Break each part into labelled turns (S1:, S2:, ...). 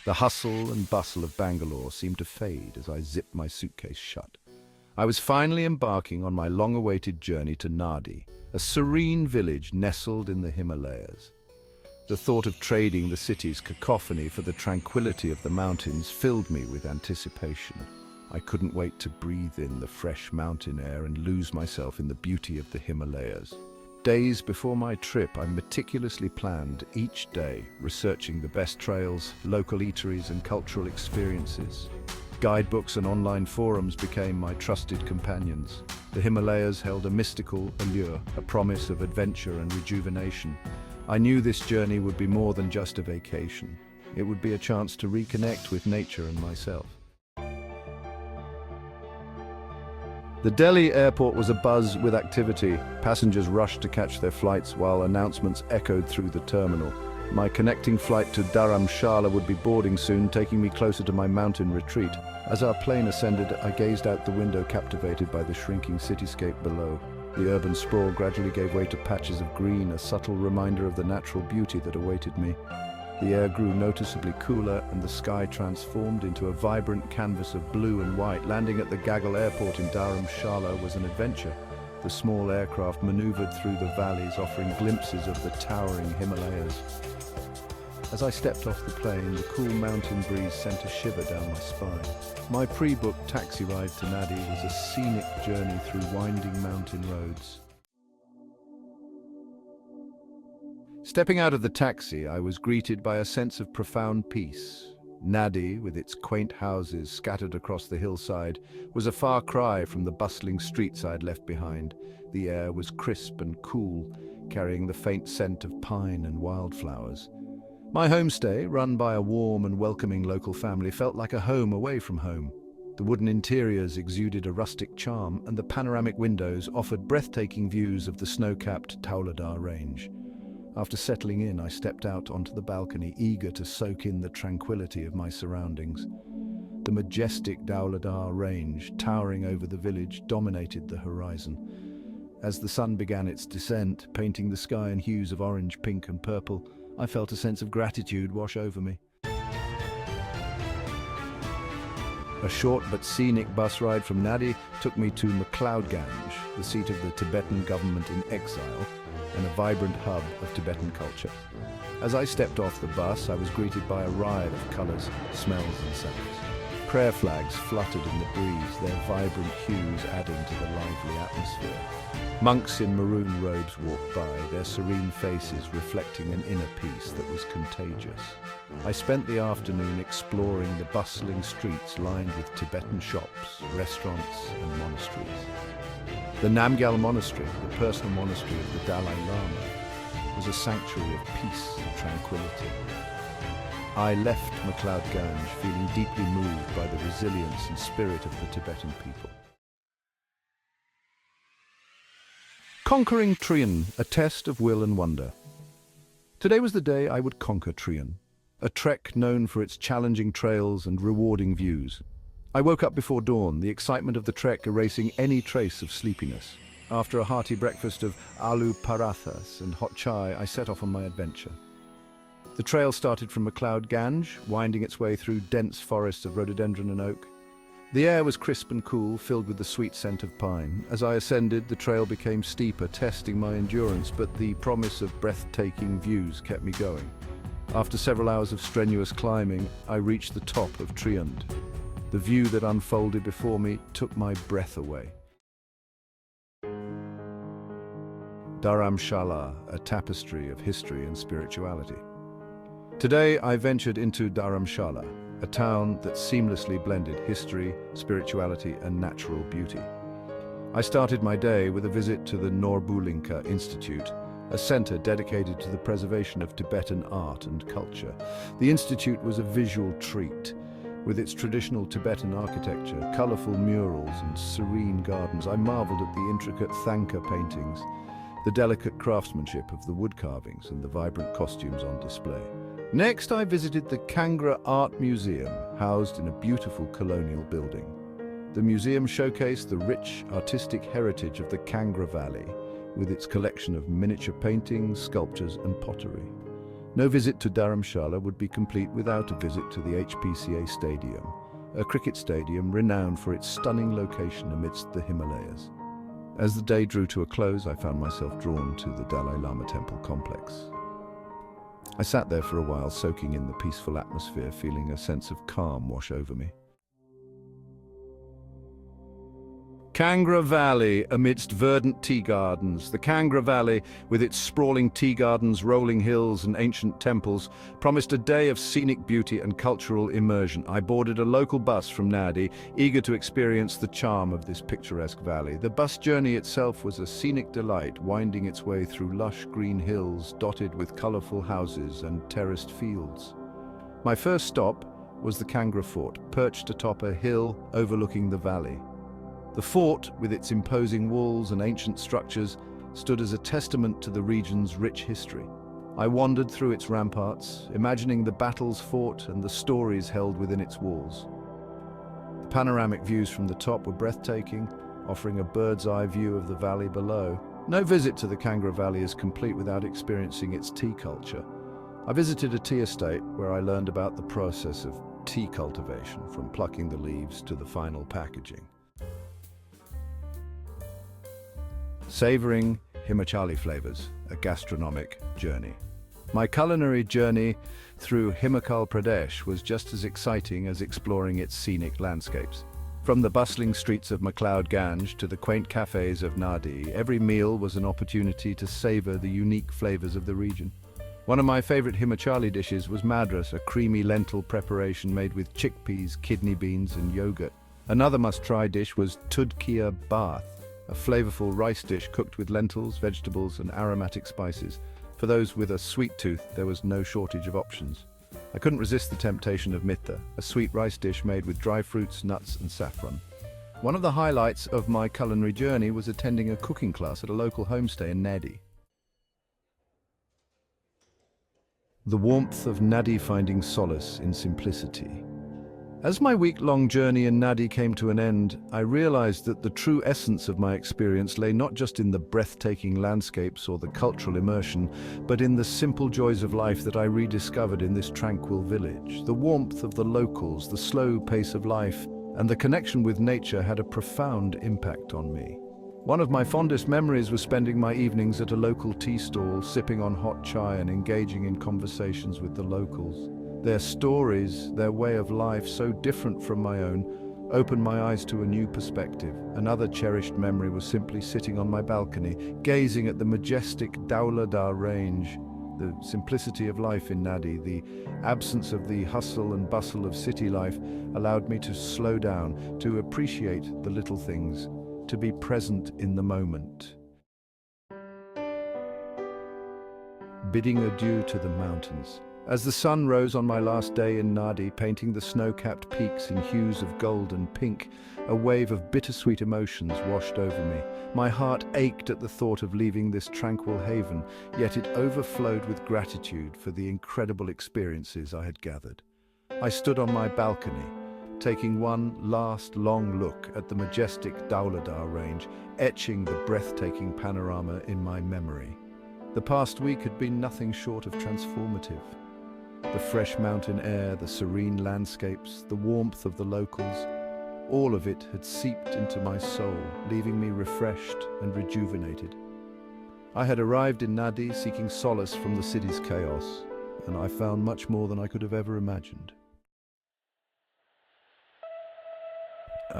S1: The hustle and bustle of Bangalore seemed to fade as I zipped my suitcase shut. I was finally embarking on my long-awaited journey to Naddi, a serene village nestled in the Himalayas. The thought of trading the city's cacophony for the tranquility of the mountains filled me with anticipation. I couldn't wait to breathe in the fresh mountain air and lose myself in the beauty of the Himalayas. Days before my trip, I meticulously planned each day, researching the best trails, local eateries, and cultural experiences. Guidebooks and online forums became my trusted companions. The Himalayas held a mystical allure, a promise of adventure and rejuvenation. I knew this journey would be more than just a vacation. It would be a chance to reconnect with nature and myself. The Delhi airport was abuzz with activity. Passengers rushed to catch their flights while announcements echoed through the terminal. My connecting flight to Dharamshala would be boarding soon, taking me closer to my mountain retreat. As our plane ascended, I gazed out the window, captivated by the shrinking cityscape below. The urban sprawl gradually gave way to patches of green, a subtle reminder of the natural beauty that awaited me. The air grew noticeably cooler and the sky transformed into a vibrant canvas of blue and white. Landing at the Gaggle airport in Dharamshala was an adventure. The small aircraft maneuvered through the valleys, offering glimpses of the towering Himalayas. As I stepped off the plane, the cool mountain breeze sent a shiver down my spine. My pre-booked taxi ride to Naddi was a scenic journey through winding mountain roads. Stepping out of the taxi, I was greeted by a sense of profound peace. Naddi, with its quaint houses scattered across the hillside, was a far cry from the bustling streets I'd left behind. The air was crisp and cool, carrying the faint scent of pine and wildflowers. My homestay, run by a warm and welcoming local family, felt like a home away from home. The wooden interiors exuded a rustic charm, and the panoramic windows offered breathtaking views of the snow-capped Dhauladhars range. After settling in, I stepped out onto the balcony, eager to soak in the tranquility of my surroundings. The majestic Dhauladhars range, towering over the village, dominated the horizon. As the sun began its descent, painting the sky in hues of orange, pink, and purple, I felt a sense of gratitude wash over me. A short but scenic bus ride from Naddi took me to McLeodganj, the seat of the Tibetan government in exile, and a vibrant hub of Tibetan culture. As I stepped off the bus, I was greeted by a riot of colors, smells and sounds. Prayer flags fluttered in the breeze, their vibrant hues adding to the lively atmosphere. Monks in maroon robes walked by, their serene faces reflecting an inner peace that was contagious. I spent the afternoon exploring the bustling streets lined with Tibetan shops, restaurants and monasteries. The Namgyal Monastery, the personal monastery of the Dalai Lama, was a sanctuary of peace and tranquility. I left McLeodganj feeling deeply moved by the resilience and spirit of the Tibetan people. Conquering Trian, a test of will and wonder. Today was the day I would conquer Trian, a trek known for its challenging trails and rewarding views. I woke up before dawn, the excitement of the trek erasing any trace of sleepiness. After a hearty breakfast of aloo parathas and hot chai, I set off on my adventure. The trail started from McLeodganj, winding its way through dense forests of rhododendron and oak. The air was crisp and cool, filled with the sweet scent of pine. As I ascended, the trail became steeper, testing my endurance, but the promise of breathtaking views kept me going. After several hours of strenuous climbing, I reached the top of Triand. The view that unfolded before me took my breath away. Dharamshala, a tapestry of history and spirituality. Today I ventured into Dharamshala, a town that seamlessly blended history, spirituality and natural beauty. I started my day with a visit to the Norbulinka Institute, a center dedicated to the preservation of Tibetan art and culture. The institute was a visual treat. With its traditional Tibetan architecture, colorful murals and serene gardens, I marveled at the intricate thangka paintings, the delicate craftsmanship of the wood carvings and the vibrant costumes on display. Next, I visited the Kangra Art Museum, housed in a beautiful colonial building. The museum showcased the rich artistic heritage of the Kangra Valley, with its collection of miniature paintings, sculptures and pottery. No visit to Dharamshala would be complete without a visit to the HPCA Stadium, a cricket stadium renowned for its stunning location amidst the Himalayas. As the day drew to a close, I found myself drawn to the Dalai Lama temple complex. I sat there for a while, soaking in the peaceful atmosphere, feeling a sense of calm wash over me. Kangra Valley amidst verdant tea gardens. The Kangra Valley, with its sprawling tea gardens, rolling hills and ancient temples, promised a day of scenic beauty and cultural immersion. I boarded a local bus from Naddi, eager to experience the charm of this picturesque valley. The bus journey itself was a scenic delight, winding its way through lush green hills dotted with colorful houses and terraced fields. My first stop was the Kangra Fort, perched atop a hill overlooking the valley. The fort, with its imposing walls and ancient structures, stood as a testament to the region's rich history. I wandered through its ramparts, imagining the battles fought and the stories held within its walls. The panoramic views from the top were breathtaking, offering a bird's-eye view of the valley below. No visit to the Kangra Valley is complete without experiencing its tea culture. I visited a tea estate where I learned about the process of tea cultivation, from plucking the leaves to the final packaging. Savoring Himachali flavors, a gastronomic journey. My culinary journey through Himachal Pradesh was just as exciting as exploring its scenic landscapes. From the bustling streets of McLeod-Ganj to the quaint cafes of Naddi, every meal was an opportunity to savor the unique flavors of the region. One of my favorite Himachali dishes was madras, a creamy lentil preparation made with chickpeas, kidney beans, and yogurt. Another must-try dish was tudkia bath, a flavorful rice dish cooked with lentils, vegetables, and aromatic spices. For those with a sweet tooth, there was no shortage of options. I couldn't resist the temptation of mitta, a sweet rice dish made with dry fruits, nuts, and saffron. One of the highlights of my culinary journey was attending a cooking class at a local homestay in Naddi. The warmth of Naddi, finding solace in simplicity. As my week-long journey in Naddi came to an end, I realized that the true essence of my experience lay not just in the breathtaking landscapes or the cultural immersion, but in the simple joys of life that I rediscovered in this tranquil village. The warmth of the locals, the slow pace of life, and the connection with nature had a profound impact on me. One of my fondest memories was spending my evenings at a local tea stall, sipping on hot chai and engaging in conversations with the locals. Their stories, their way of life, so different from my own, opened my eyes to a new perspective. Another cherished memory was simply sitting on my balcony, gazing at the majestic Dhauladhars range. The simplicity of life in Naddi, the absence of the hustle and bustle of city life, allowed me to slow down, to appreciate the little things, to be present in the moment. Bidding adieu to the mountains. As the sun rose on my last day in Naddi, painting the snow-capped peaks in hues of gold and pink, a wave of bittersweet emotions washed over me. My heart ached at the thought of leaving this tranquil haven, yet it overflowed with gratitude for the incredible experiences I had gathered. I stood on my balcony, taking one last long look at the majestic Dhauladhars range, etching the breathtaking panorama in my memory. The past week had been nothing short of transformative. The fresh mountain air, the serene landscapes, the warmth of the locals, all of it had seeped into my soul, leaving me refreshed and rejuvenated. I had arrived in Naddi seeking solace from the city's chaos, and I found much more than I could have ever imagined.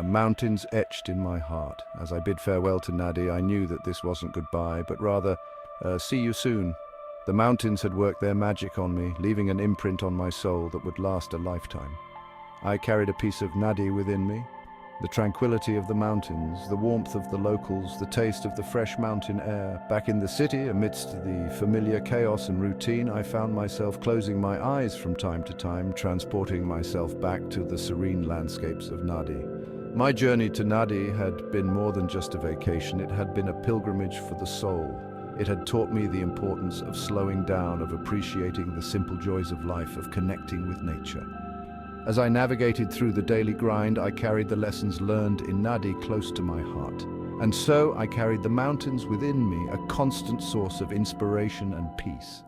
S1: Mountains etched in my heart. As I bid farewell to Naddi, I knew that this wasn't goodbye, but rather, see you soon. The mountains had worked their magic on me, leaving an imprint on my soul that would last a lifetime. I carried a piece of Naddi within me. The tranquility of the mountains, the warmth of the locals, the taste of the fresh mountain air. Back in the city, amidst the familiar chaos and routine, I found myself closing my eyes from time to time, transporting myself back to the serene landscapes of Naddi. My journey to Naddi had been more than just a vacation. It had been a pilgrimage for the soul. It had taught me the importance of slowing down, of appreciating the simple joys of life, of connecting with nature. As I navigated through the daily grind, I carried the lessons learned in Naddi close to my heart. And so I carried the mountains within me, a constant source of inspiration and peace.